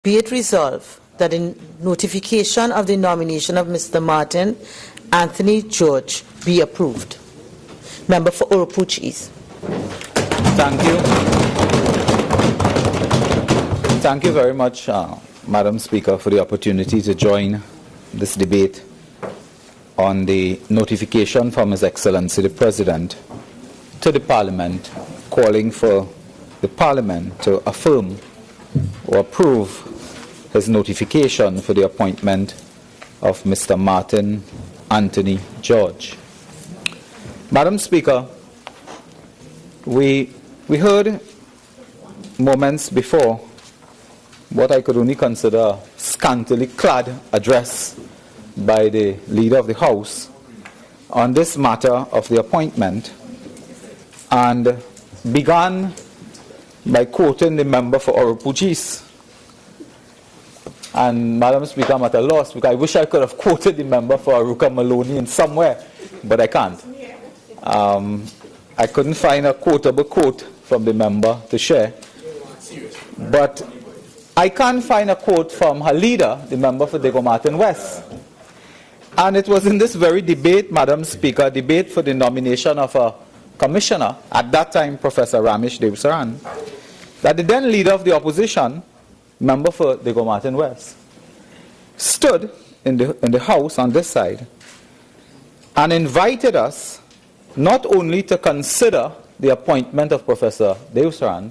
Be it resolved that in notification of the nomination of Mr. Martin Anthony George be approved. Member for Oropouche. Thank you. Thank you very much, Madam Speaker, for the opportunity to join this debate on the notification from His Excellency the President to the Parliament calling for the Parliament to affirm or approve his notification for the appointment of Mr. Martin Anthony George. Madam Speaker, we heard moments before what I could only consider a scantily clad address by the Leader of the House on this matter of the appointment, and began by quoting the member for Oropouche. And Madam Speaker, I'm at a loss because I wish I could have quoted the member for Aruka Maloney in somewhere, but I can't. I couldn't find a quotable quote from the member to share. But I can't find a quote from her leader, the member for Diego Martin West. And it was in this very debate, Madam Speaker, debate for the nomination of a commissioner, at that time Professor Ramesh Devsaran, that the then leader of the opposition, member for Diego Martin West, stood in the House on this side and invited us not only to consider the appointment of Professor Devsaran,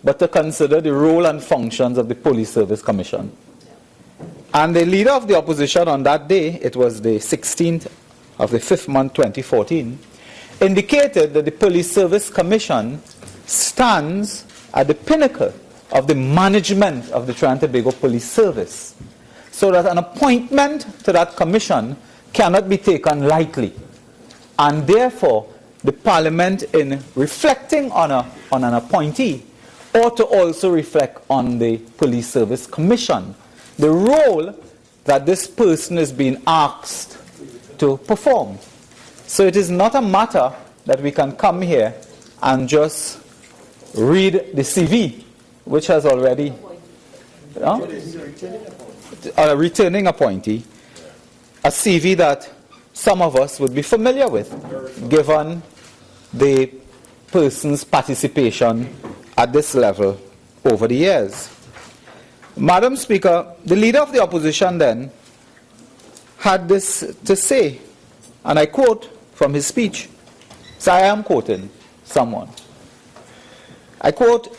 but to consider the role and functions of the Police Service Commission. And the leader of the opposition on that day, it was the 16th of the 5th month 2014, indicated that the Police Service Commission stands at the pinnacle of the management of the Trinidad and Tobago Police Service, so that an appointment to that commission cannot be taken lightly. And therefore, the Parliament, in reflecting on an appointee, ought to also reflect on the Police Service Commission, the role that this person is being asked to perform. So it is not a matter that we can come here and just read the CV, which has already a returning appointee, a CV that some of us would be familiar with, given the person's participation at this level over the years. Madam Speaker, the leader of the opposition then had this to say, and I quote from his speech. So I am quoting someone. I quote,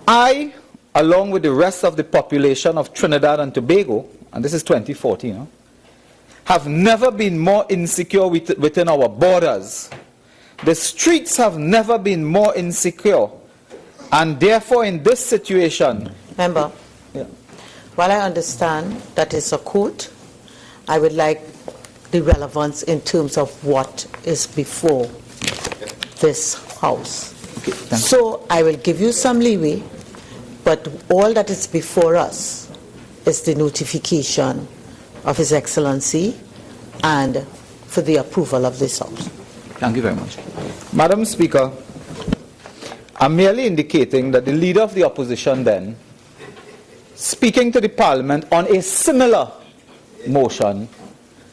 "I, along with the rest of the population of Trinidad and Tobago," and this is 2014, "have never been more insecure within our borders. The streets have never been more insecure. And therefore, in this situation..." Member, while I understand that is a quote, I would like the relevance in terms of what is before this House. Okay, so I will give you some leeway, but all that is before us is the notification of His Excellency and for the approval of this House. Thank you very much. Madam Speaker, I'm merely indicating that the leader of the opposition then, speaking to the Parliament on a similar motion,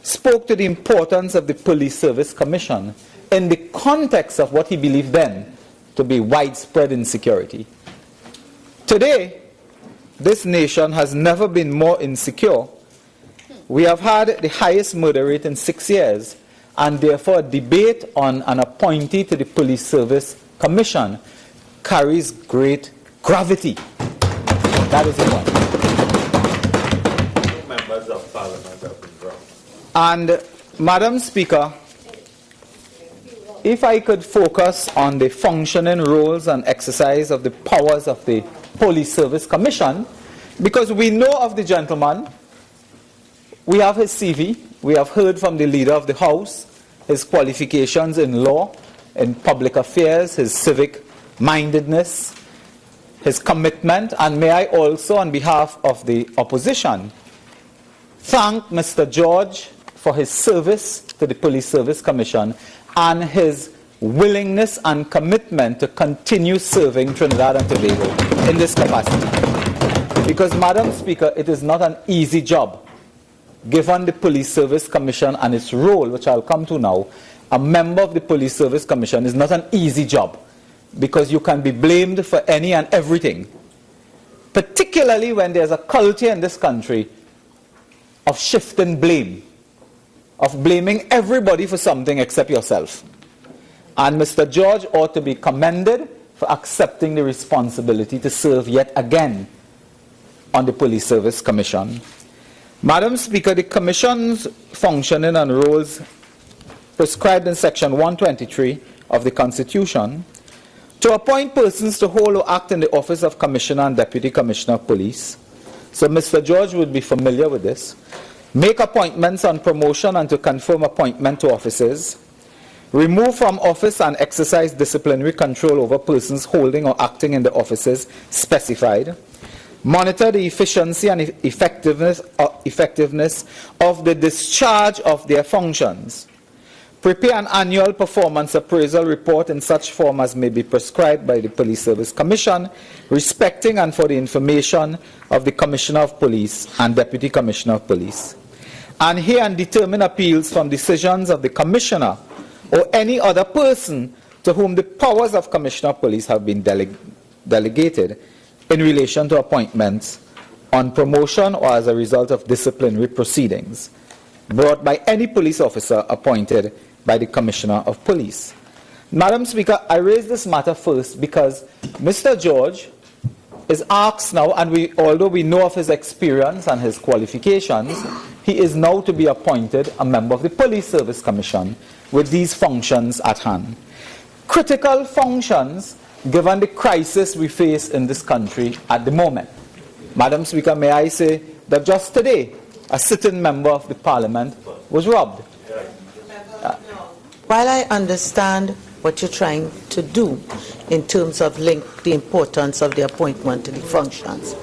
spoke to the importance of the Police Service Commission in the context of what he believed then to be widespread insecurity. Today, this nation has never been more insecure. We have had the highest murder rate in 6 years, and therefore a debate on an appointee to the Police Service Commission carries great gravity. That is the point. Members of Parliament have been dropped. And, Madam Speaker, if I could focus on the functioning roles and exercise of the powers of the Police Service Commission, because we know of the gentleman, we have his CV, we have heard from the Leader of the House, his qualifications in law, in public affairs, his civic mindedness, his commitment, and may I also, on behalf of the opposition, thank Mr. George for his service to the Police Service Commission and his willingness and commitment to continue serving Trinidad and Tobago in this capacity. Because, Madam Speaker, it is not an easy job. Given the Police Service Commission and its role, which I'll come to now, a member of the Police Service Commission is not an easy job, because you can be blamed for any and everything, particularly when there's a culture in this country of shifting blame, of blaming everybody for something except yourself. And Mr. George ought to be commended for accepting the responsibility to serve yet again on the Police Service Commission. Madam Speaker, the Commission's functioning and roles prescribed in Section 123 of the Constitution to appoint persons to hold or act in the office of Commissioner and Deputy Commissioner of Police. So Mr. George would be familiar with this. Make appointments on promotion and to confirm appointment to offices. Remove from office and exercise disciplinary control over persons holding or acting in the offices specified. Monitor the efficiency and effectiveness of the discharge of their functions. Prepare an annual performance appraisal report in such form as may be prescribed by the Police Service Commission, respecting and for the information of the Commissioner of Police and Deputy Commissioner of Police. And hear and determine appeals from decisions of the Commissioner or any other person to whom the powers of Commissioner of Police have been delegated in relation to appointments on promotion or as a result of disciplinary proceedings brought by any police officer appointed by the Commissioner of Police. Madam Speaker, I raise this matter first because Mr. George is asked now, and although we know of his experience and his qualifications, he is now to be appointed a member of the Police Service Commission with these functions at hand. Critical functions given the crisis we face in this country at the moment. Madam Speaker, may I say that just today, a sitting member of the Parliament was robbed. While I understand what you're trying to do in terms of link the importance of the appointment to the functions,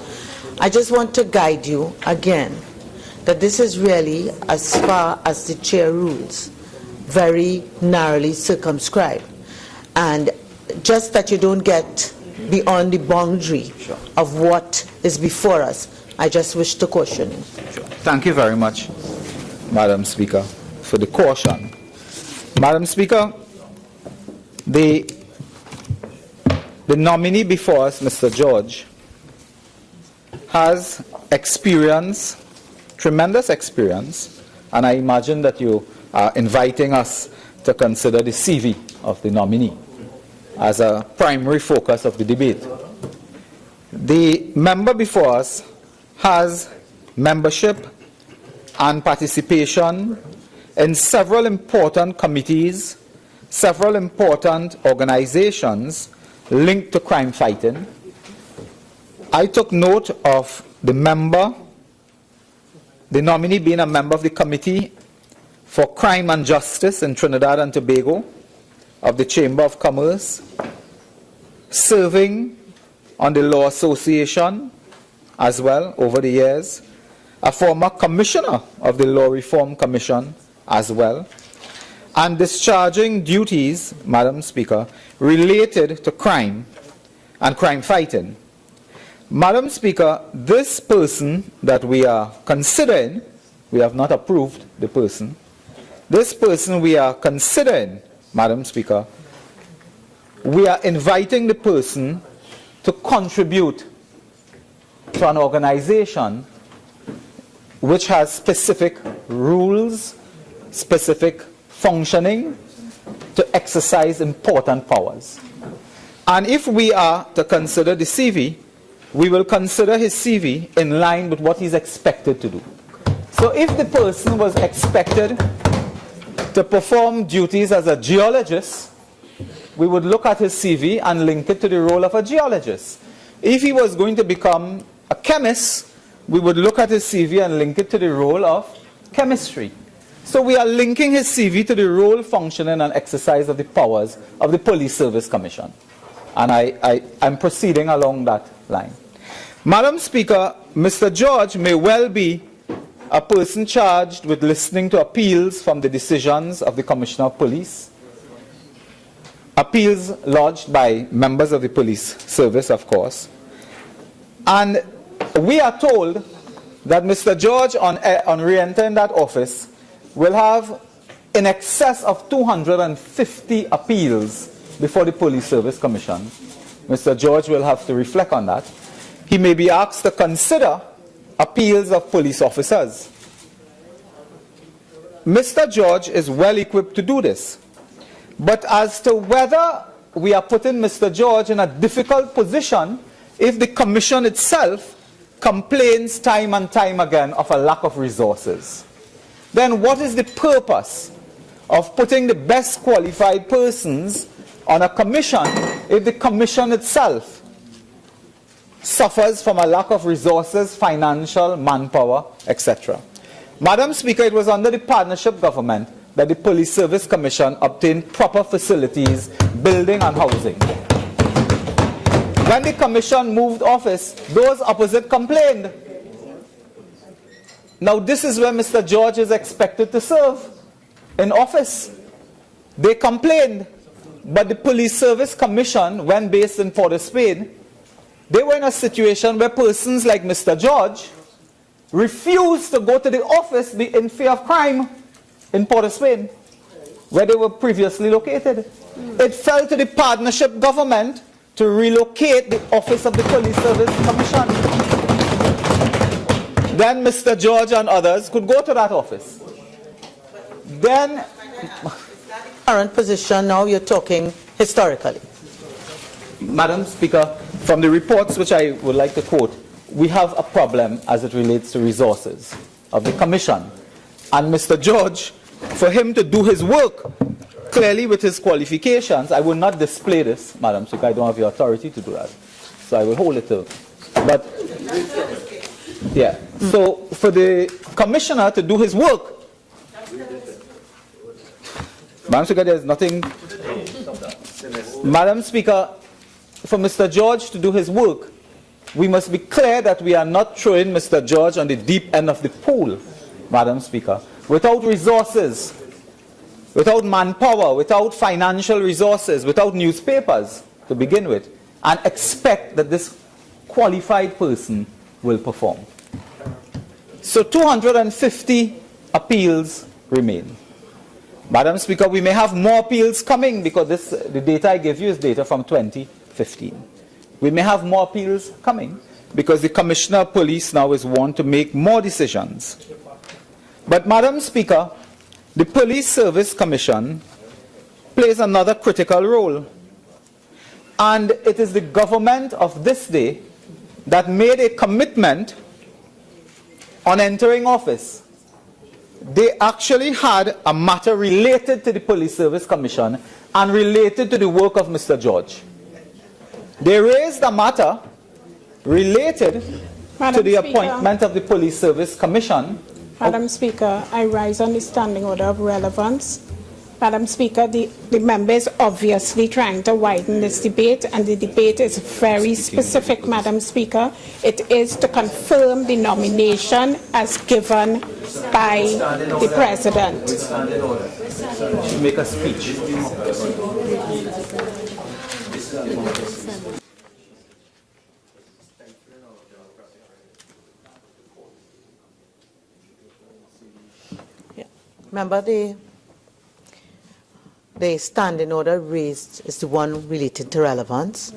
I just want to guide you again that this is really, as far as the chair rules, very narrowly circumscribed. And just that you don't get beyond the boundary of what is before us, I just wish to caution you. Thank you very much, Madam Speaker, for the caution. Madam Speaker, the nominee before us, Mr. George, has experience, tremendous experience, and I imagine that you are inviting us to consider the CV of the nominee as a primary focus of the debate. The member before us has membership and participation in several important committees, several important organizations linked to crime fighting. I took note of the nominee being a member of the Committee for Crime and Justice in Trinidad and Tobago of the Chamber of Commerce, serving on the Law Association as well over the years, a former commissioner of the Law Reform Commission as well, and discharging duties, Madam Speaker, related to crime and crime fighting. Madam Speaker, this person that we are considering, we have not approved the person, this person we are considering, Madam Speaker, we are inviting the person to contribute to an organization which has specific rules, specific functioning to exercise important powers. And if we are to consider the CV, we will consider his CV in line with what he's expected to do. So if the person was expected to perform duties as a geologist, we would look at his CV and link it to the role of a geologist. If he was going to become a chemist, we would look at his CV and link it to the role of chemistry. So we are linking his CV to the role, functioning, and exercise of the powers of the Police Service Commission. And I'm proceeding along that line. Madam Speaker, Mr. George may well be a person charged with listening to appeals from the decisions of the Commissioner of Police, appeals lodged by members of the police service, of course, And we are told that Mr. George, on re-entering that office, will have in excess of 250 appeals before the Police Service Commission. Mr. George will have to reflect on that. He may be asked to consider appeals of police officers. Mr. George is well equipped to do this. But as to whether we are putting Mr. George in a difficult position if the Commission itself complains time and time again of a lack of resources, then what is the purpose of putting the best qualified persons on a commission if the Commission itself suffers from a lack of resources, financial, manpower, etc.? Madam Speaker, it was under the partnership government that the Police Service Commission obtained proper facilities, building and housing. When the Commission moved office, those opposite complained. Now this is where Mr. George is expected to serve, in office. They complained, but the Police Service Commission, when based in Port of Spain, they were in a situation where persons like Mr. George refused to go to the office in fear of crime in Port of Spain, where they were previously located. It fell to the partnership government to relocate the office of the Police Service Commission. Then Mr. George and others could go to that office. Then, Current position, now you're talking historically. Madam Speaker, from the reports which I would like to quote, we have a problem as it relates to resources of the Commission. And Mr. George, for him to do his work clearly with his qualifications, I will not display this, Madam Speaker, I don't have the authority to do that. So I will hold it to. But, yeah. So for the Commissioner to do his work, Madam Speaker, there's nothing. Madam Speaker, for Mr. George to do his work, we must be clear that we are not throwing Mr. George on the deep end of the pool, Madam Speaker. Without resources, without manpower, without financial resources, without newspapers to begin with, and expect that this qualified person will perform. So 250 appeals remain. Madam Speaker, we may have more appeals coming because the data I gave you is data from 2015. We may have more appeals coming because the Commissioner of Police now is warned to make more decisions. But Madam Speaker, the Police Service Commission plays another critical role. And it is the government of this day that made a commitment on entering office. They actually had a matter related to the Police Service Commission and related to the work of Mr. George. They raised a matter related to the appointment of the Police Service Commission. Madam Speaker, I rise on the standing order of relevance. Madam Speaker, the member is obviously trying to widen this debate, and the debate is very specific, Madam Speaker. It is to confirm the nomination as given by the President. Make a speech. Remember, the standing order raised is the one related to relevance.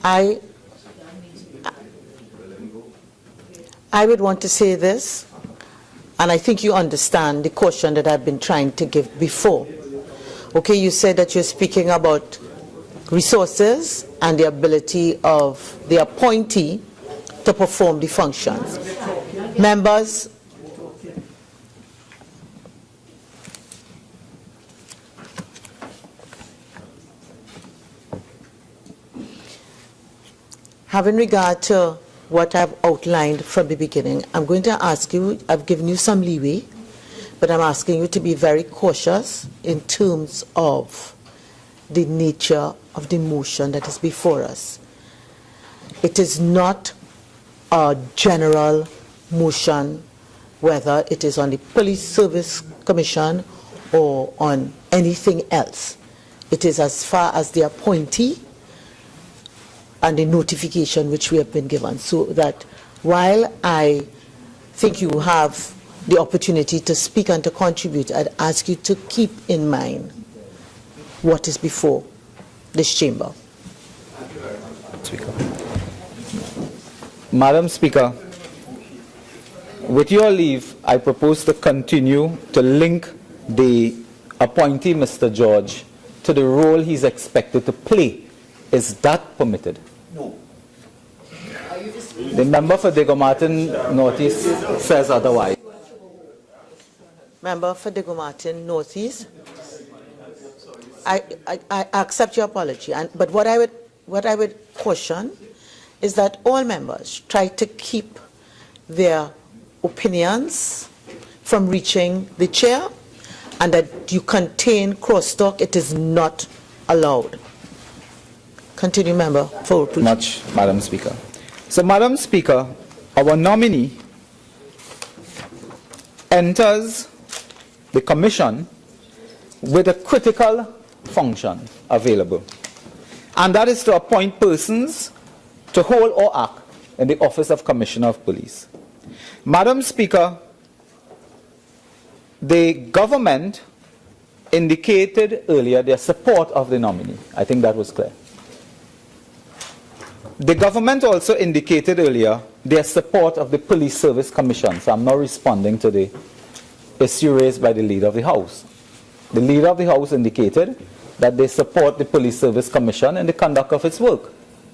I would want to say this, and I think you understand the caution that I've been trying to give before. Okay, you said that you're speaking about resources and the ability of the appointee to perform the functions. Members, having regard to what I've outlined from the beginning, I'm going to ask you, I've given you some leeway, but I'm asking you to be very cautious in terms of the nature of the motion that is before us. It is not a general motion, whether it is on the Police Service Commission or on anything else. It is as far as the appointee and the notification which we have been given, so that while I think you have the opportunity to speak and to contribute, I'd ask you to keep in mind what is before this chamber. Speaker. Madam Speaker, with your leave, I propose to continue to link the appointee, Mr. George, to the role he's expected to play. Is that permitted? No. The member for Diego Martin Northeast says otherwise. Member for Diego Martin Northeast, I accept your apology, but what I would caution is that all members try to keep their opinions from reaching the chair, and that you contain crosstalk. It is not allowed. Continue, member. Forward, please. Much, Madam Speaker. So, Madam Speaker, our nominee enters the commission with a critical function available, and that is to appoint persons to hold or act in the office of Commissioner of Police. Madam Speaker, the government indicated earlier their support of the nominee. I think that was clear. The government also indicated earlier their support of the Police Service Commission. So I'm now responding to the issue raised by the Leader of the House. The Leader of the House indicated that they support the Police Service Commission in the conduct of its work.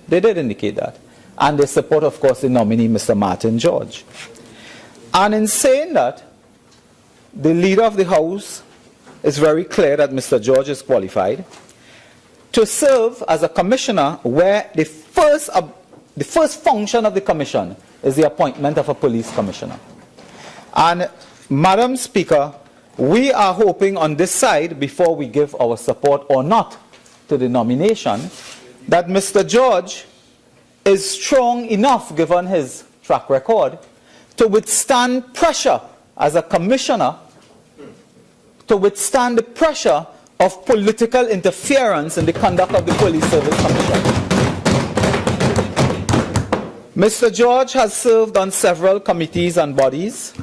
They did indicate that. And they support, of course, the nominee, Mr. Martin George. And in saying that, the Leader of the House is very clear that Mr. George is qualified to serve as a commissioner, where the first function of the commission is the appointment of a police commissioner. And, Madam Speaker, we are hoping on this side, before we give our support or not to the nomination, that Mr. George is strong enough, given his track record, to withstand pressure as a commissioner, to withstand the pressure of political interference in the conduct of the Police Service Commission. Mr. George has served on several committees and bodies.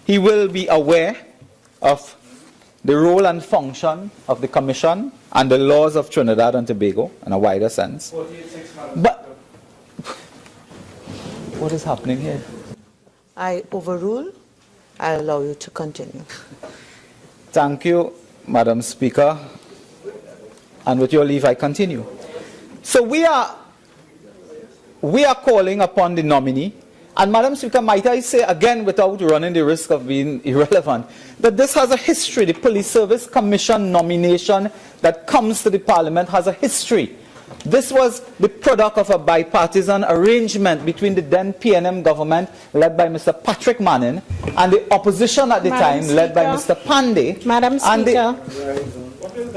He will be aware of the role and function of the Commission and the laws of Trinidad and Tobago in a wider sense. But what is happening here? I overrule. I allow you to continue. Thank you, Madam Speaker. And with your leave, I continue. So we are calling upon the nominee. And Madam Speaker, might I say again, without running the risk of being irrelevant, that this has a history. The Police Service Commission nomination that comes to the Parliament has a history. This was the product of a bipartisan arrangement between the then PNM government, led by Mr. Patrick Manning, and the opposition at the time, led by Mr. Pandey. Madam Speaker,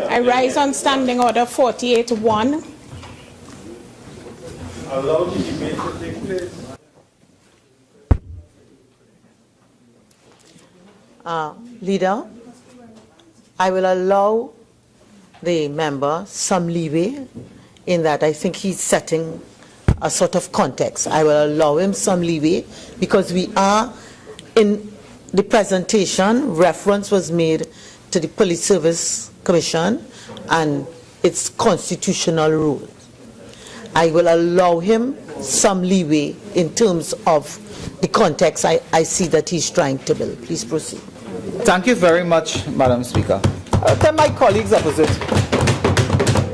I rise on Standing Order 48-1. Allow the debate to take place. Leader, I will allow the member some leeway in that I think he's setting a sort of context. I will allow him some leeway because we are in the presentation, reference was made to the Police Service Commission and its constitutional rules. I will allow him some leeway in terms of the context I see that he's trying to build. Please proceed. Thank you very much, Madam Speaker. Tell my colleagues opposite,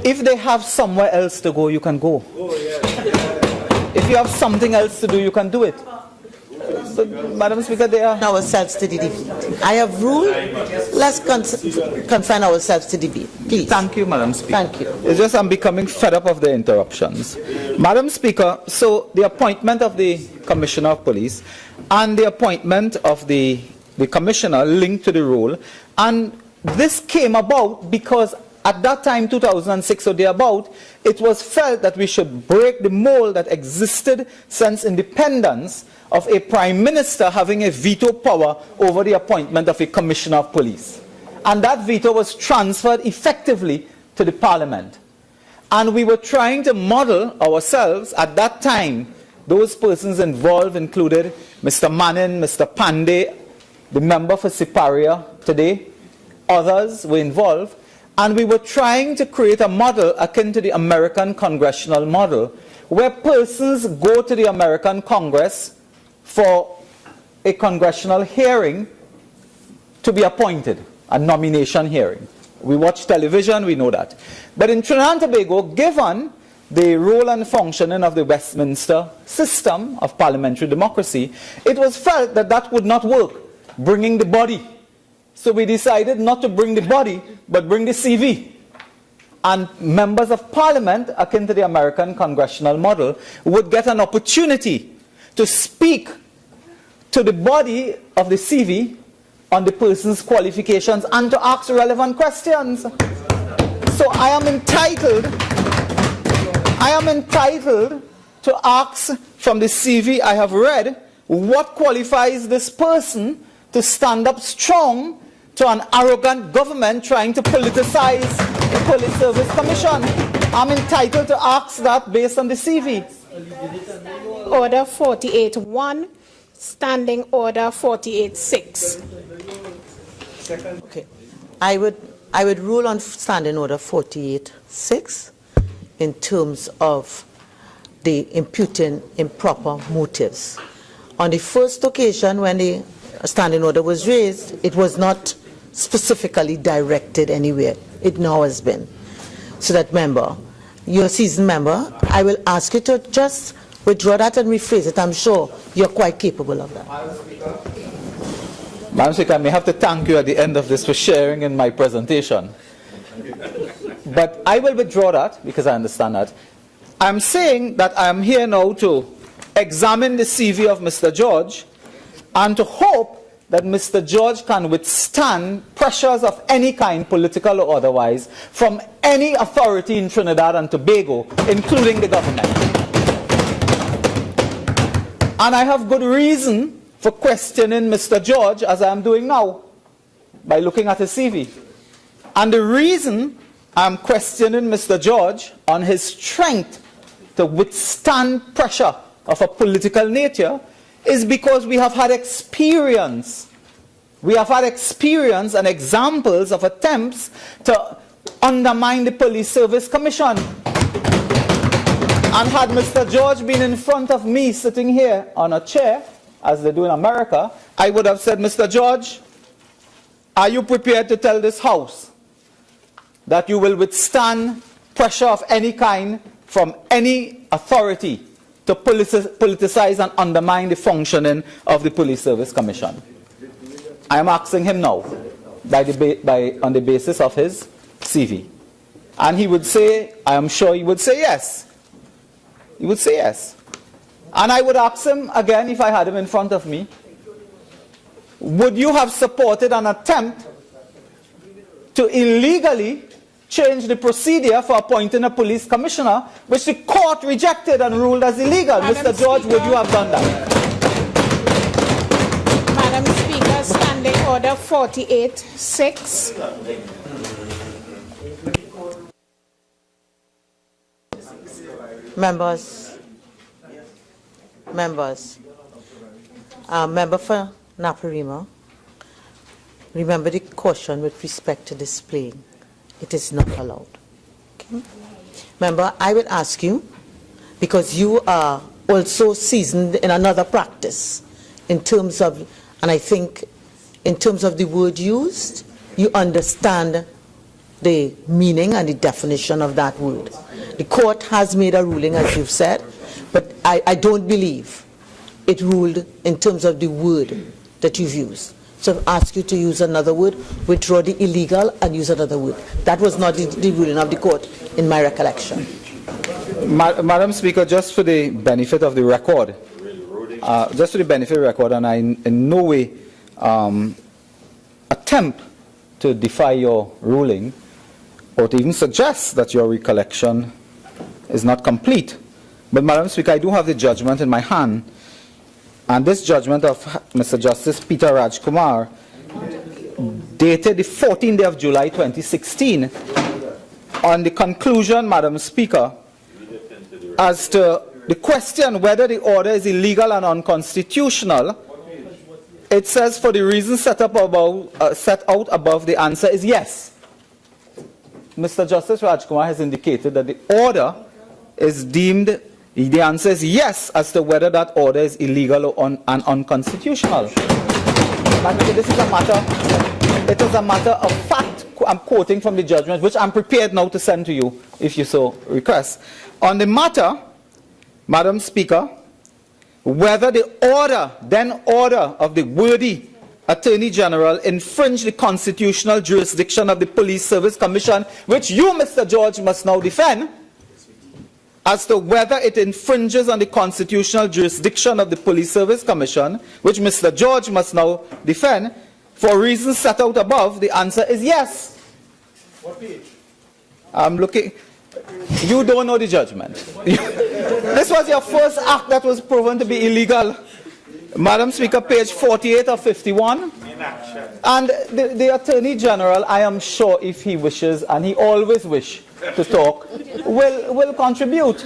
if they have somewhere else to go, you can go. If you have something else to do, you can do it. But, Madam Speaker, they are... ourselves to the debate. I have ruled. Let's confine ourselves to debate, please. Thank you, Madam Speaker. Thank you. It's just I'm becoming fed up of the interruptions. Madam Speaker, so the appointment of the Commissioner of Police and the appointment of the Commissioner linked to the role, and this came about because at that time, 2006 or thereabout, it was felt that we should break the mold that existed since independence of a Prime Minister having a veto power over the appointment of a Commissioner of Police. And that veto was transferred effectively to the Parliament. And we were trying to model ourselves at that time. Those persons involved included Mr. Manin, Mr. Pandey, the member for Siparia today. Others were involved. And we were trying to create a model akin to the American congressional model, where persons go to the American Congress for a congressional hearing to be appointed, a nomination hearing. We watch television, we know that. But in Trinidad and Tobago, given the role and functioning of the Westminster system of parliamentary democracy, it was felt that that would not work, bringing the body. So we decided not to bring the body, but bring the CV. And members of parliament, akin to the American congressional model, would get an opportunity to speak to the body of the CV on the person's qualifications and to ask relevant questions. So I am entitled to ask from the CV I have read, what qualifies this person to stand up strong to an arrogant government trying to politicize the Police Service Commission? I'm entitled to ask that based on the CV. Order 48.1, Standing Order 48.6. Okay. I would rule on Standing Order 48.6 in terms of the imputing improper motives. On the first occasion when the Standing Order was raised, it was not specifically directed anywhere. It now has been. So that member, you're a seasoned member, I will ask you to just withdraw that and rephrase it. I'm sure you're quite capable of that. Madam Speaker, I may have to thank you at the end of this for sharing in my presentation. But I will withdraw that because I understand that. I'm saying that I'm here now to examine the CV of Mr. George and to hope that Mr. George can withstand pressures of any kind, political or otherwise, from any authority in Trinidad and Tobago, including the government. And I have good reason for questioning Mr. George, as I am doing now, by looking at his CV. And the reason I'm questioning Mr. George on his strength to withstand pressure of a political nature is because we have had experience. We have had experience and examples of attempts to undermine the Police Service Commission. And had Mr. George been in front of me sitting here on a chair, as they do in America, I would have said, Mr. George, are you prepared to tell this House that you will withstand pressure of any kind from any authority to politicize and undermine the functioning of the Police Service Commission? I am asking him now, on the basis of his CV. And he would say, I am sure he would say yes. He would say yes. And I would ask him again, if I had him in front of me, would you have supported an attempt to illegally change the procedure for appointing a police commissioner, which the court rejected and ruled as illegal? Madam Mr. George, Speaker, would you have done that? Madam Speaker, Standing Order 48.6. Members, member for Naparima, remember the caution with respect to displaying. It is not allowed. Okay? Member, I will ask you, because you are also seasoned in another practice in terms of, and I think in terms of the word used, you understand the meaning and the definition of that word. The court has made a ruling, as you've said, but I don't believe it ruled in terms of the word that you've used. So I've asked you to use another word, withdraw the illegal and use another word. That was not the ruling of the court in my recollection. Madam Speaker, just for the benefit of the record, and I in no way attempt to defy your ruling or to even suggest that your recollection is not complete. But Madam Speaker, I do have the judgment in my hand, and this judgment of Mr. Justice Peter Rajkumar, dated the 14th day of July 2016, on the conclusion, Madam Speaker, as to the question whether the order is illegal and unconstitutional, it says for the reasons set out above, the answer is yes. Mr. Justice Rajkumar has indicated that the order is deemed, the answer is yes as to whether that order is illegal or and unconstitutional. But this is a matter, it is a matter of fact. I'm quoting from the judgment, which I'm prepared now to send to you if you so request. On the matter, Madam Speaker, whether the order of the worthy Attorney General infringed the constitutional jurisdiction of the Police Service Commission, which you, Mr. George, must now defend, as to whether it infringes on the constitutional jurisdiction of the Police Service Commission, which Mr. George must now defend, for reasons set out above, the answer is yes. What page? I'm looking. You don't know the judgment. This was your first act that was proven to be illegal. Madam Speaker, page 48 of 51. And the Attorney General, I am sure if he wishes, and he always wishes to talk, will contribute.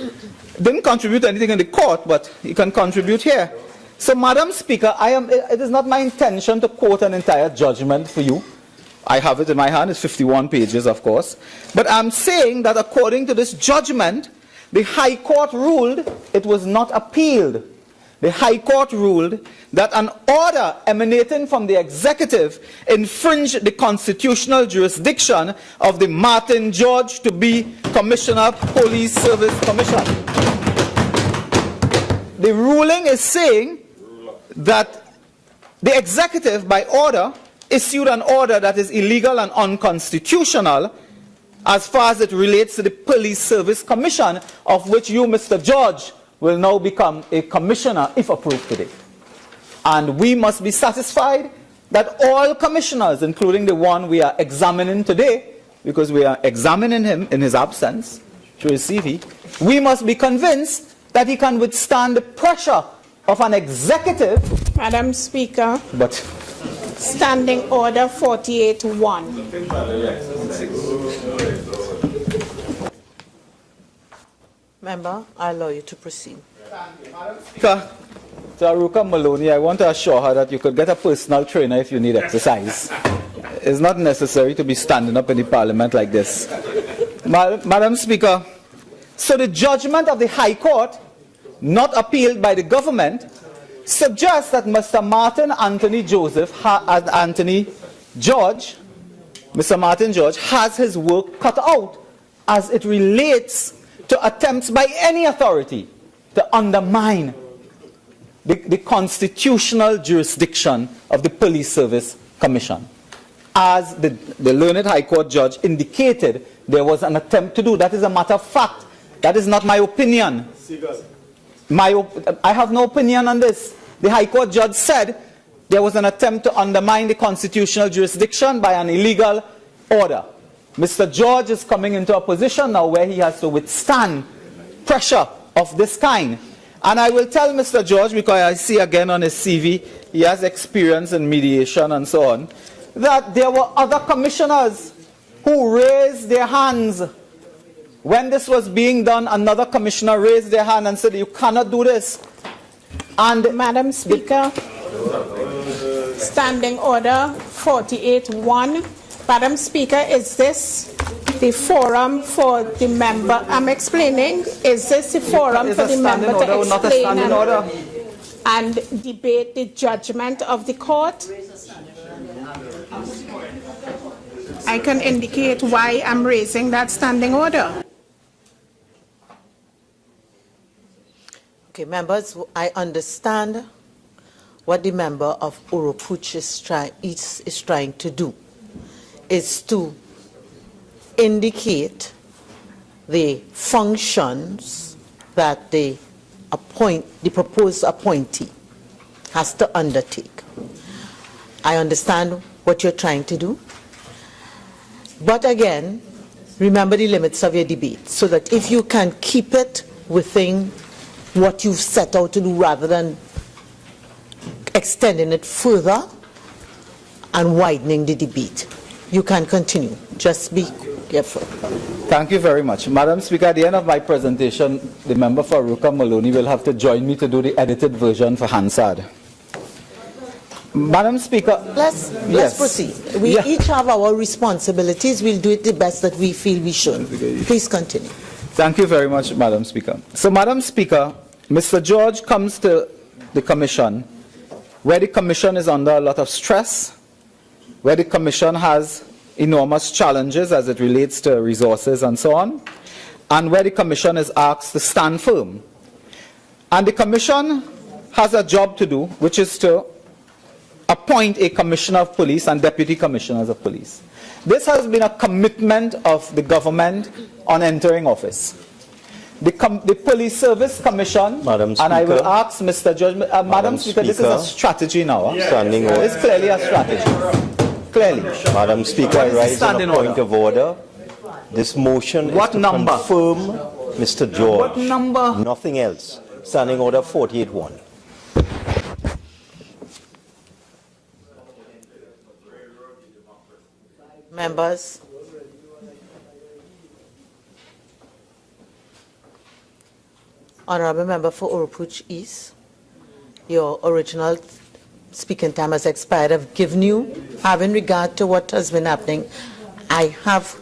Didn't contribute anything in the court, but he can contribute here. So, Madam Speaker, it is not my intention to quote an entire judgment for you. I have it in my hand. It's 51 pages, of course. But I'm saying that according to this judgment, the High Court ruled it was not appealed. The High Court ruled that an order emanating from the executive infringed the constitutional jurisdiction of the Martin George to be Commissioner of Police Service Commission. The ruling is saying that the executive, by order, issued an order that is illegal and unconstitutional as far as it relates to the Police Service Commission, of which you, Mr. George, will now become a commissioner if approved today. And we must be satisfied that all commissioners, including the one we are examining today, because we are examining him in his absence through his CV, we must be convinced that he can withstand the pressure of an executive. Madam Speaker, But Standing Order 48-1. Member, I allow you to proceed. Speaker, to Aruka Maloney, I want to assure her that you could get a personal trainer if you need exercise. It's not necessary to be standing up in the Parliament like this. Madam Speaker, so the judgment of the High Court, not appealed by the government, suggests that Mr. Martin Anthony George, Mr. Martin George, has his work cut out as it relates to attempts by any authority to undermine the constitutional jurisdiction of the Police Service Commission. As the learned High Court judge indicated, there was an attempt to do. That is a matter of fact. That is not my opinion. I have no opinion on this. The High Court judge said there was an attempt to undermine the constitutional jurisdiction by an illegal order. Mr. George is coming into a position now where he has to withstand pressure of this kind. And I will tell Mr. George, because I see again on his CV, he has experience in mediation and so on, that there were other commissioners who raised their hands. When this was being done, another commissioner raised their hand and said, you cannot do this. And Madam Speaker, Standing Order 48-1. Madam Speaker, is this the forum for the member? I'm explaining. Is this the forum for the member to explain and debate the judgment of the court? I can indicate why I'm raising that standing order. Okay, members, I understand what the member of Urupuch is trying to do, is to indicate the functions that the proposed appointee has to undertake. I understand what you're trying to do. But again, remember the limits of your debate, so that if you can keep it within what you've set out to do rather than extending it further and widening the debate, you can continue. Just be careful. Thank you very much. Madam Speaker, at the end of my presentation, the member for Aruka Maloney will have to join me to do the edited version for Hansard. Madam Speaker, Let's yes. proceed. We Yeah. each have our responsibilities. We'll do it the best that we feel we should. Please continue. Thank you very much, Madam Speaker. So, Madam Speaker, Mr. George comes to the Commission where the Commission is under a lot of stress, where the Commission has enormous challenges as it relates to resources and so on, and where the Commission is asked to stand firm. And the Commission has a job to do, which is to appoint a Commissioner of Police and Deputy Commissioners of Police. This has been a commitment of the government on entering office. The Police Service Commission, Madam and I will Speaker. ask Mr. Judge, Madam Speaker, this is a strategy now. Standing order. It's clearly a strategy. Clearly. Madam Speaker, What I is the rise on standing a point order? of order. This motion What is to number? confirm Mr. George. What number? Nothing else. Standing order 48-1. Members. Honorable Member for Oropouche East, your original speaking time has expired. I've given you, having regard to what has been happening, I have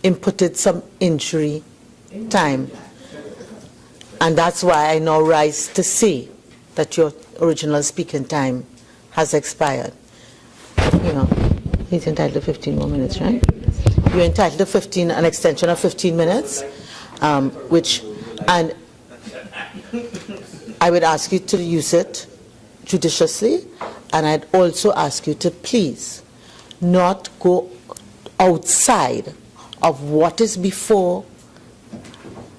inputted some injury time. And that's why I now rise to say that your original speaking time has expired. You know, he's entitled to 15 more minutes, right? You're entitled to 15, an extension of 15 minutes, and I would ask you to use it judiciously, and I'd also ask you to please not go outside of what is before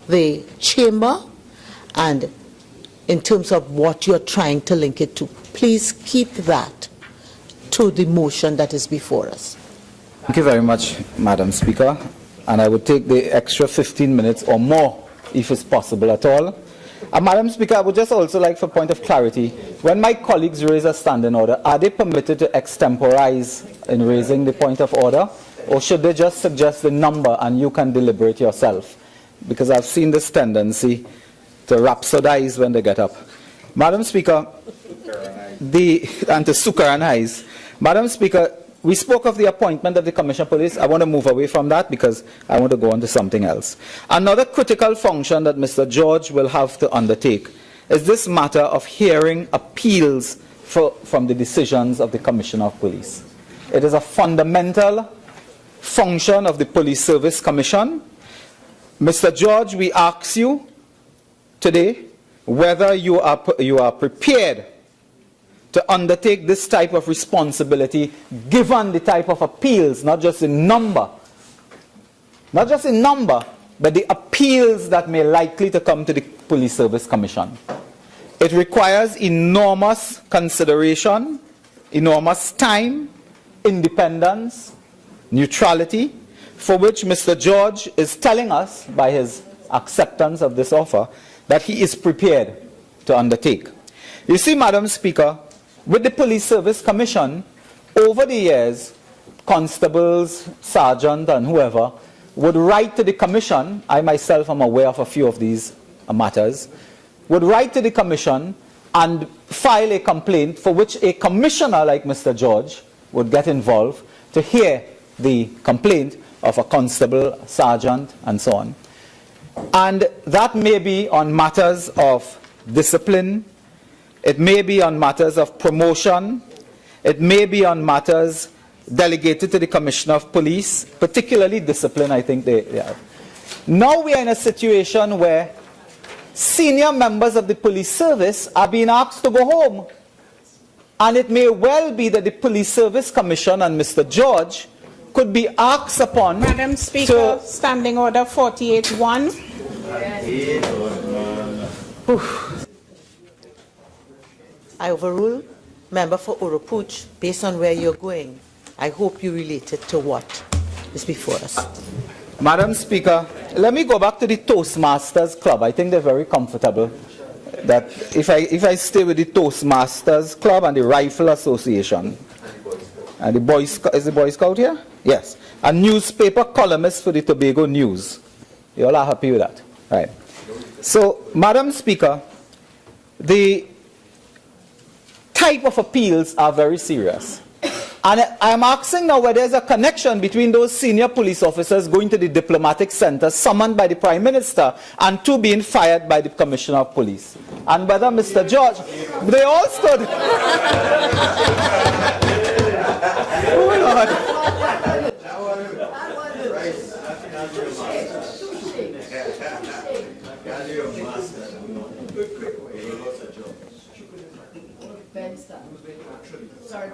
the chamber and in terms of what you're trying to link it to. Please keep that to the motion that is before us. Thank you very much, Madam Speaker. And I would take the extra 15 minutes or more, if it's possible at all. Madam Speaker, I would just also like, for point of clarity, when my colleagues raise a standing order, are they permitted to extemporize in raising the point of order? Or should they just suggest the number and you can deliberate yourself? Because I've seen this tendency to rhapsodize when they get up. Madam Speaker, and to sukaranize. Madam Speaker, we spoke of the appointment of the Commissioner of Police. I want to move away from that because I want to go on to something else. Another critical function that Mr. George will have to undertake is this matter of hearing appeals from the decisions of the Commissioner of Police. It is a fundamental function of the Police Service Commission. Mr. George, we ask you today whether you are prepared to undertake this type of responsibility given the type of appeals, not just in number, but the appeals that may likely to come to the Police Service Commission. It requires enormous consideration, enormous time, independence, neutrality, for which Mr. George is telling us by his acceptance of this offer that he is prepared to undertake. You see, Madam Speaker, with the Police Service Commission, over the years, constables, sergeant, and whoever would write to the Commission. I myself am aware of a few of these matters. Would write to the Commission and file a complaint for which a commissioner like Mr. George would get involved to hear the complaint of a constable, sergeant, and so on. And that may be on matters of discipline. It may be on matters of promotion. It may be on matters delegated to the Commissioner of Police, particularly discipline, I think they have. Now we are in a situation where senior members of the police service are being asked to go home. And it may well be that the Police Service Commission and Mr. George could be asked upon Madam Speaker, Standing Order 48-1. I overrule. Member for Oropouche, based on where you're going, I hope you relate it to what is before us. Madam Speaker, let me go back to the Toastmasters Club. I think they're very comfortable. That if I stay with the Toastmasters Club and the Rifle Association, And is the Boy Scout here? Yes. A newspaper columnist for the Tobago News. You all are happy with that? Right. So, Madam Speaker, the type of appeals are very serious. And I am asking now whether there's a connection between those senior police officers going to the diplomatic center summoned by the Prime Minister and two being fired by the Commissioner of Police. And whether Mr. George, they all stood. Oh Lord. Sorry,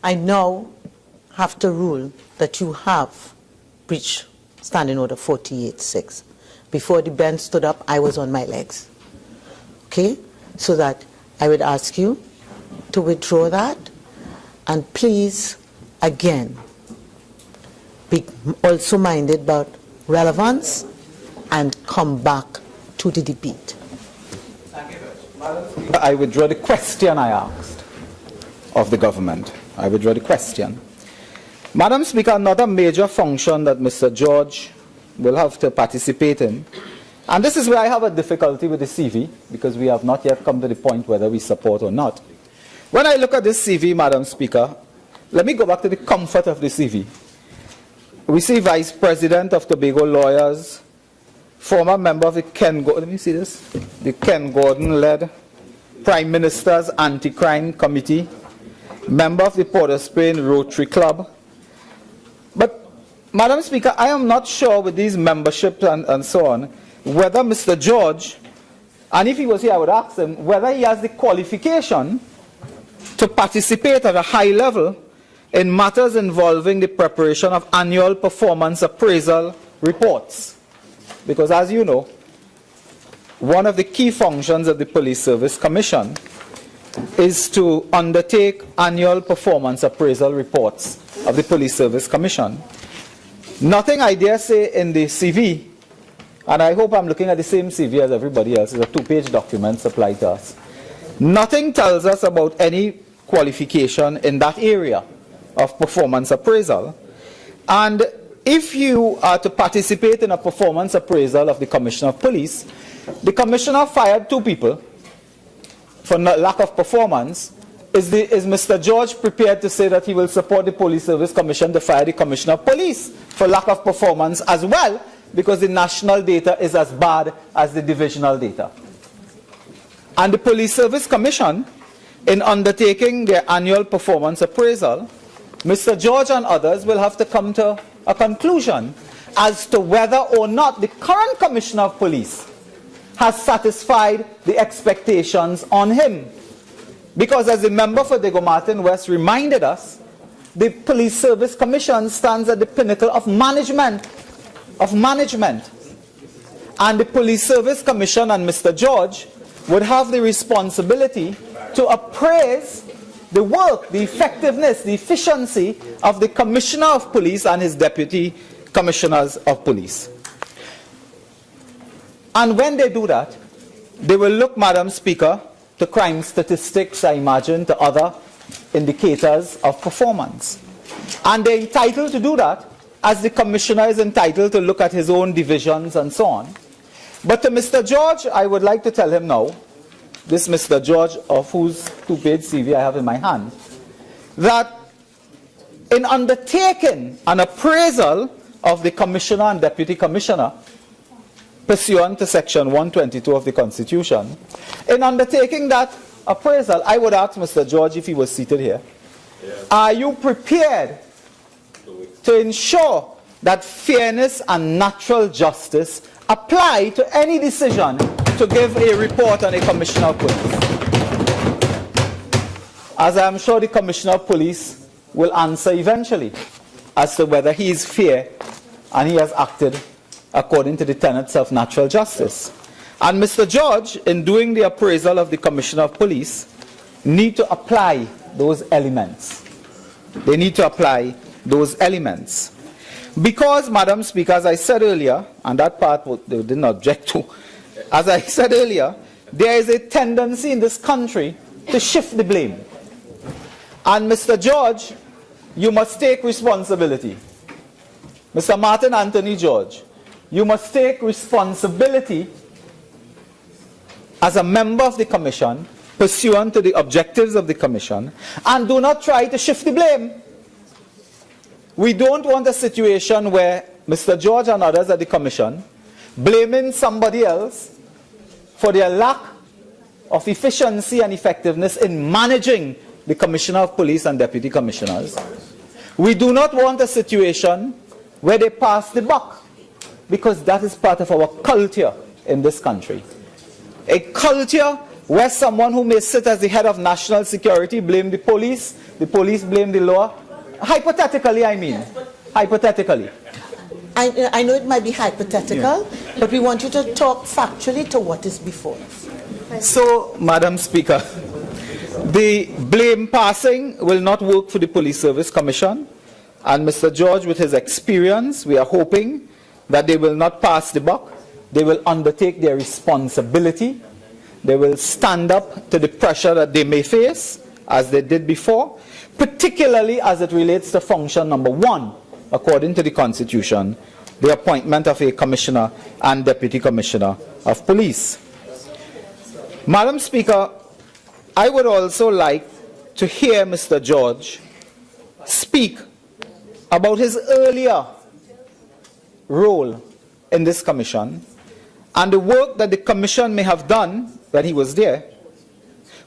I now have to rule that you have breached Standing Order 48.6. Before the bench stood up, I was on my legs. Okay? So that I would ask you to withdraw that, and please, again, be also minded about relevance and come back to the debate. I withdraw the question I asked of the government. I withdraw the question. Madam Speaker, another major function that Mr. George will have to participate in, and this is where I have a difficulty with the CV, because we have not yet come to the point whether we support or not. When I look at this CV, Madam Speaker, let me go back to the comfort of the CV. We see Vice President of Tobago Lawyers, former member of the Ken Gordon-led Prime Minister's Anti-Crime Committee, member of the Port of Spain Rotary Club. But, Madam Speaker, I am not sure with these memberships and so on, whether Mr. George, and if he was here I would ask him, whether he has the qualification to participate at a high level in matters involving the preparation of annual performance appraisal reports. Because as you know, one of the key functions of the Police Service Commission is to undertake annual performance appraisal reports of the Police Service Commission. Nothing, I dare say, in the CV, and I hope I'm looking at the same CV as everybody else, it's a 2-page document supplied to us. Nothing tells us about any qualification in that area of performance appraisal. And if you are to participate in a performance appraisal of the Commissioner of Police, the Commissioner fired 2 people for lack of performance. Is Mr. George prepared to say that he will support the Police Service Commission to fire the Commissioner of Police for lack of performance as well, because the national data is as bad as the divisional data? And the Police Service Commission, in undertaking their annual performance appraisal, Mr. George and others will have to come to a conclusion as to whether or not the current Commissioner of Police has satisfied the expectations on him. Because as the member for Diego Martin West reminded us, the Police Service Commission stands at the pinnacle of management. And the Police Service Commission and Mr. George would have the responsibility to appraise the work, the effectiveness, the efficiency of the Commissioner of Police and his Deputy Commissioners of Police. And when they do that, they will look, Madam Speaker, to crime statistics, I imagine, to other indicators of performance. And they're entitled to do that, as the Commissioner is entitled to look at his own divisions and so on. But to Mr. George, I would like to tell him now, this Mr. George, of whose 2-page CV I have in my hand, that in undertaking an appraisal of the Commissioner and Deputy Commissioner, pursuant to Section 122 of the Constitution, in undertaking that appraisal, I would ask Mr. George, if he was seated here, are you prepared to ensure that fairness and natural justice apply to any decision to give a report on a Commissioner of Police? As I am sure the Commissioner of Police will answer eventually as to whether he is fair and he has acted according to the tenets of natural justice. And Mr. George, in doing the appraisal of the Commissioner of Police, need to apply those elements. They need to apply those elements. Because, Madam Speaker, as I said earlier, and that part they didn't object to, as I said earlier, there is a tendency in this country to shift the blame. And Mr. George, you must take responsibility. Mr. Martin Anthony George, you must take responsibility as a member of the commission, pursuant to the objectives of the commission, and do not try to shift the blame. We don't want a situation where Mr. George and others at the commission blaming somebody else for their lack of efficiency and effectiveness in managing the Commissioner of Police and Deputy Commissioners. We do not want a situation where they pass the buck, because that is part of our culture in this country. A culture where someone who may sit as the head of national security blame the police blame the law. Hypothetically, I mean. Hypothetically. I know it might be hypothetical, but we want you to talk factually to what is before us. So, Madam Speaker, the blame passing will not work for the Police Service Commission. And Mr. George, with his experience, we are hoping that they will not pass the buck. They will undertake their responsibility. They will stand up to the pressure that they may face, as they did before, particularly as it relates to function number 1, according to the Constitution, the appointment of a Commissioner and Deputy Commissioner of Police. Madam Speaker, I would also like to hear Mr. George speak about his earlier role in this commission and the work that the commission may have done when he was there,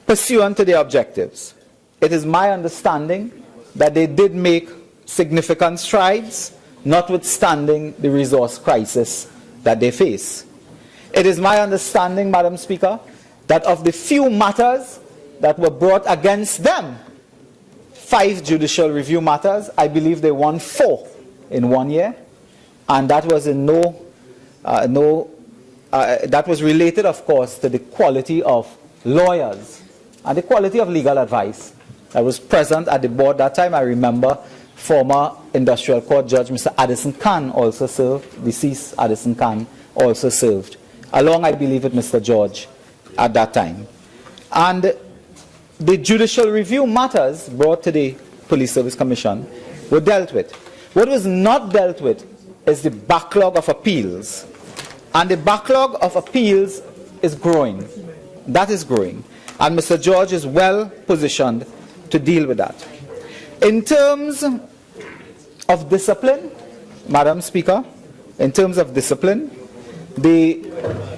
pursuant to their objectives. It is my understanding that they did make significant strides, notwithstanding the resource crisis that they face. It is my understanding, Madam Speaker, that of the few matters that were brought against them, 5 judicial review matters, I believe they won 4 in 1 year, and that was in that was related, of course, to the quality of lawyers and the quality of legal advice. I was present at the board that time. I remember former Industrial Court Judge Mr. Addison Khan also served, deceased Addison Khan also served, along, I believe, with Mr. George at that time. And the judicial review matters brought to the Police Service Commission were dealt with. What was not dealt with is the backlog of appeals. And the backlog of appeals is growing. That is growing. And Mr. George is well positioned to deal with that. In terms of discipline, Madam Speaker, in terms of discipline, the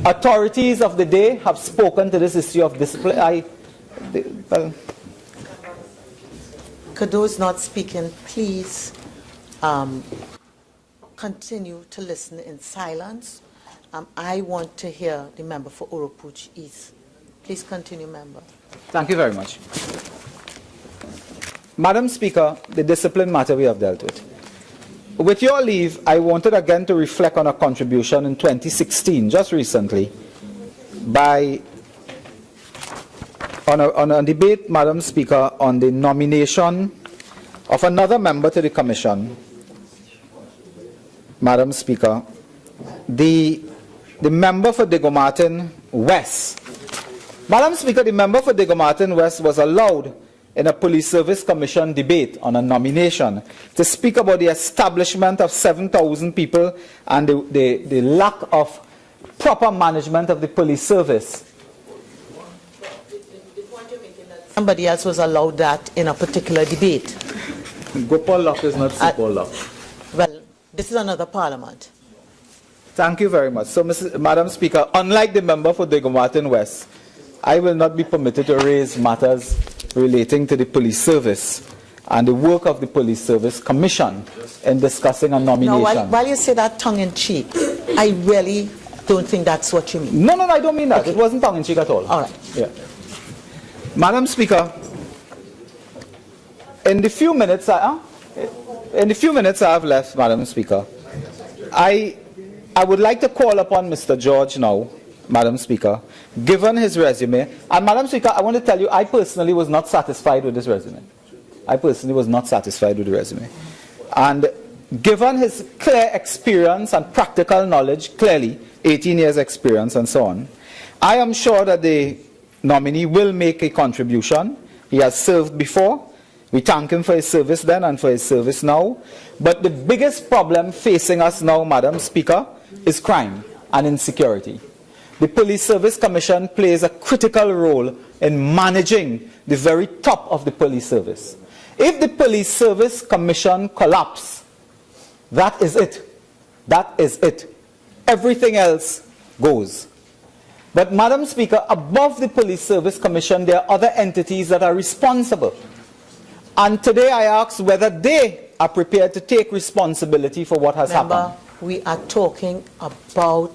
authorities of the day have spoken to this issue of discipline. Could those not speaking please continue to listen in silence? I want to hear the member for Oropouche East. Please continue, member. Thank you very much. Madam Speaker, the discipline matter we have dealt with. With your leave, I wanted again to reflect on a contribution in 2016, just recently, on a debate, Madam Speaker, on the nomination of another member to the Commission. Madam Speaker, the member for Diego Martin West. Madam Speaker, the member for Diego Martin West was allowed in a Police Service Commission debate on a nomination to speak about the establishment of 7,000 people and the lack of proper management of the police service. Somebody else was allowed that in a particular debate. Gopal Locke is not Gopal Locke. Well, this is another parliament. Thank you very much. So, Madam Speaker, unlike the member for Diego Martin West, I will not be permitted to raise matters relating to the police service and the work of the Police Service Commission in discussing a nomination. Now, while you say that tongue-in-cheek, I really don't think that's what you mean. No, I don't mean that. Okay. It wasn't tongue-in-cheek at all. All right. Yeah. Madam Speaker, in the few minutes I have left, Madam Speaker, I would like to call upon Mr. George now, Madam Speaker, given his resume. And Madam Speaker, I want to tell you, I personally was not satisfied with this resume. I personally was not satisfied with the resume. And given his clear experience and practical knowledge, clearly, 18 years experience and so on, I am sure that the nominee will make a contribution. He has served before. We thank him for his service then and for his service now. But the biggest problem facing us now, Madam Speaker, is crime and insecurity. The Police Service Commission plays a critical role in managing the very top of the police service. If the Police Service Commission collapses, that is it. That is it. Everything else goes. But, Madam Speaker, above the Police Service Commission, there are other entities that are responsible. And today I ask whether they are prepared to take responsibility for what has happened. We are talking about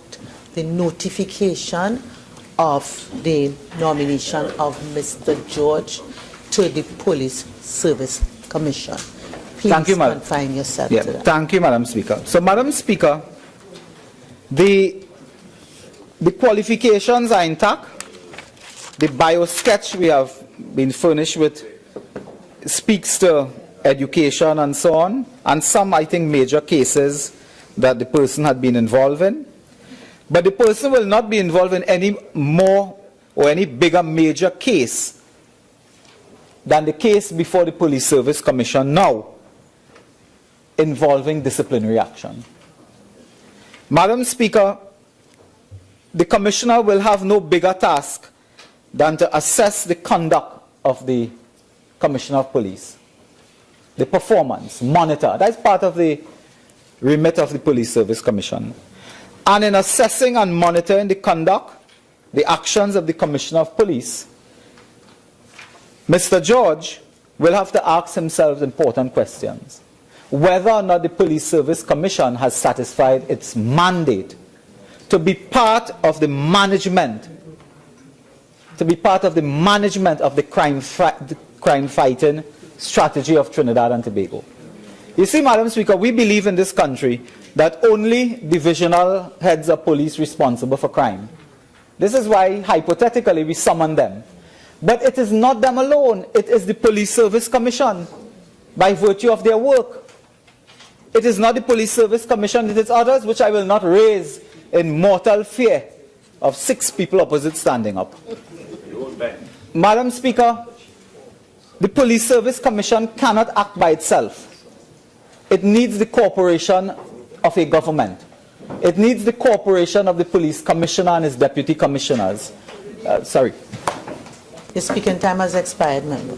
the notification of the nomination of Mr. George to the Police Service Commission. Please Thank you, Madam. confine yourself Yeah, to that. thank you, Madam Speaker. So, Madam Speaker, the qualifications are intact. The bio-sketch we have been furnished with speaks to education and so on, and some, I think, major cases that the person had been involved in. But the person will not be involved in any more or any bigger major case than the case before the Police Service Commission now, involving disciplinary action. Madam Speaker, the Commissioner will have no bigger task than to assess the conduct of the Commissioner of Police, the performance, monitor. That's part of the remit of the Police Service Commission. And in assessing and monitoring the conduct, the actions of the Commissioner of Police, Mr. George will have to ask himself important questions. Whether or not the Police Service Commission has satisfied its mandate to be part of the management, of the crime fighting strategy of Trinidad and Tobago. You see, Madam Speaker, we believe in this country that only divisional heads of police responsible for crime. This is why, hypothetically, we summon them. But it is not them alone. It is the Police Service Commission, by virtue of their work. It is not the Police Service Commission, it is others, which I will not raise in mortal fear of 6 people opposite standing up. Madam Speaker, the Police Service Commission cannot act by itself. It needs the cooperation of a government. It needs the cooperation of the Police Commissioner and his deputy commissioners. Your speaking time has expired, member.